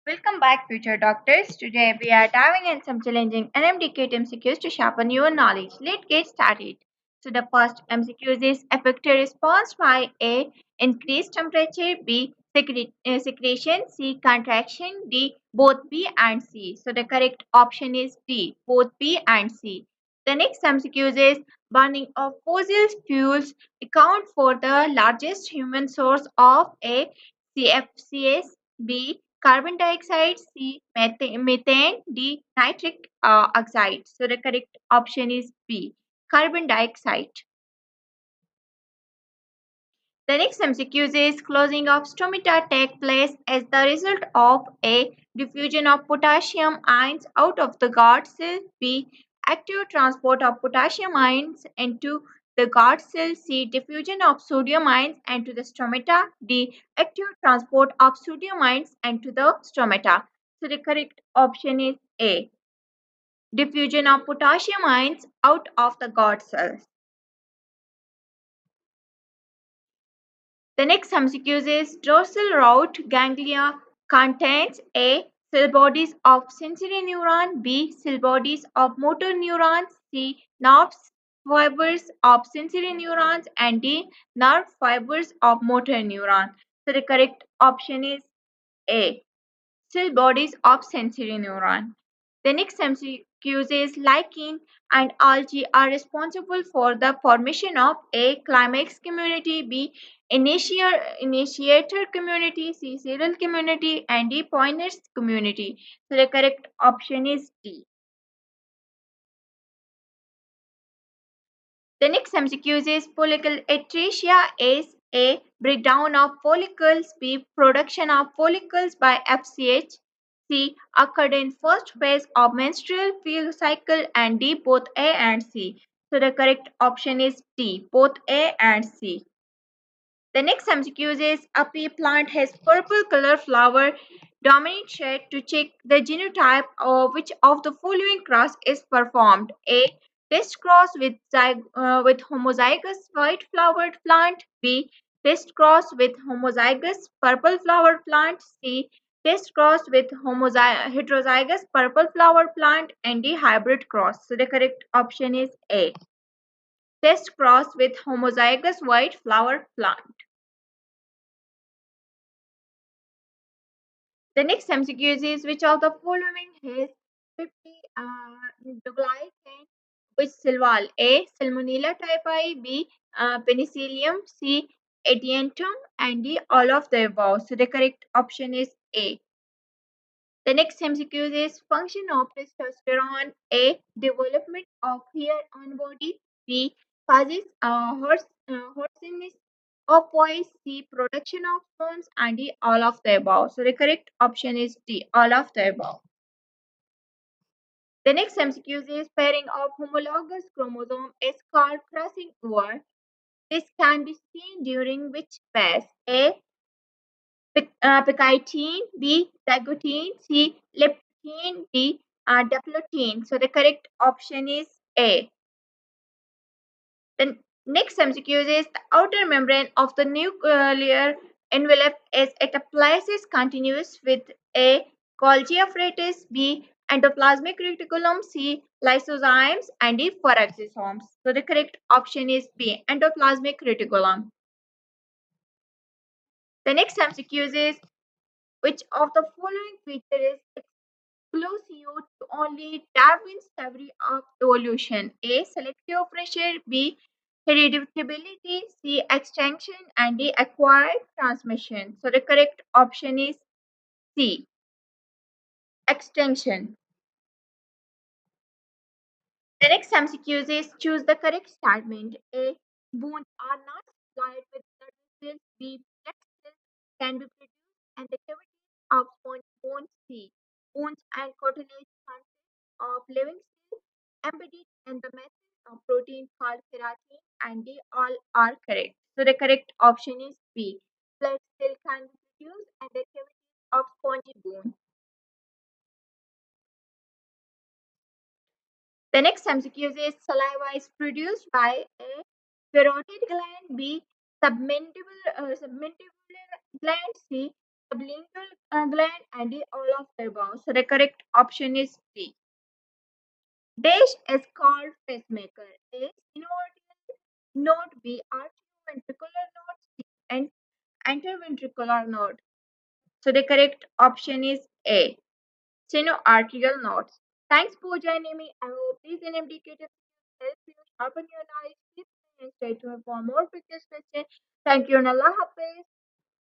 Welcome back, future doctors. Today we are diving in some challenging MDcat MCQs to sharpen your knowledge. Let's get started. So the first MCQs is affected response by A. Increased temperature, B. Secretion, C. Contraction, D. Both B and C. So the correct option is D. Both B and C. The next MCQs is burning of fossil fuels account for the largest human source of A. CFCs, B. Carbon dioxide, C. Methane, D. Nitric oxide. So the correct option is B. Carbon dioxide. The next MCQ is closing of stomata take place as the result of A. Diffusion of potassium ions out of the guard cell, B. Active transport of potassium ions into the guard cell, C. Diffusion of sodium ions into the stomata, D. Active transport of sodium ions into the stomata. So the correct option is A. Diffusion of potassium ions out of the guard cells. The next MCQ is dorsal root ganglia contains A. Cell bodies of sensory neuron, B. Cell bodies of motor neurons, C. Nerve fibers of sensory neurons, and D. Nerve fibers of motor neurons. So the correct option is A. Cell bodies of sensory neuron. The next MCQ is lichen and algae are responsible for the formation of A. Climax community, B. Initiator community, C. Serial community, and D. Pointers community. So the correct option is D. The next MCQ is follicle atresia is A. Breakdown of follicles, B. Production of follicles by FSH, C. Occurred in first phase of menstrual cycle, and D. Both A and C. So the correct option is D. Both A and C. The next MCQ is a pea plant has purple color flower dominant shade to check the genotype of which of the following cross is performed. A. Test cross with homozygous white flowered plant. B. Test cross with homozygous purple flowered plant. C. Test cross with heterozygous purple flowered plant. And D. Hybrid cross. So the correct option is A. Test cross with homozygous white flowered plant. The next MCQ is which of the following has 50 nucleic which silval? A. Salmonella typhi, B. Penicillium, C. Adiantum, and D. All of the above. So the correct option is A. The next MCQ is function of testosterone. A. Development of hair on body. B. Causes hoarseness of voice. C. Production of sperms, and D. All of the above. So the correct option is D. All of the above. The next MCQ is pairing of homologous chromosome is called crossing over. This can be seen during which phase? A. Pectine, B. Zygote, C. Leptine, D. Diplotin. So the correct option is A. The next MCQ is the outer membrane of the nuclear envelope is at a place is continuous with A. Golgi apparatus, B. Endoplasmic reticulum, C. Lysozymes, and D. Peroxisomes. So the correct option is B. Endoplasmic reticulum. The next MCQ is which of the following features is exclusive to only Darwin's theory of evolution? A. Selective pressure, B. Hereditability, C. Extinction, and D. Acquired transmission. So the correct option is C. Extinction. The next MCQ is choose the correct statement. A. Bones are not supplied with blood vessels. B. Blood cells can be produced and the cavities of spongy bones. C. Bones and cartilage consist of living cells embedded in the message of protein called keratin, and D. All are correct. So the correct option is B. Blood cell can be produced and the cavities of spongy bone. The next MCQ is saliva is produced by A. Parotid gland, B. Submandibular gland, C. sublingual gland, and all of the above. So the correct option is D. Dash is called pacemaker. A. Synovial node. B. Arterioventricular node. C. And interventricular node. So the correct option is A. Sinoarterial nodes. Thanks for joining me. I hope these indicators help you sharpen your knowledge. Keep and stay tuned for more pictures. Thank you and Allah Hafiz.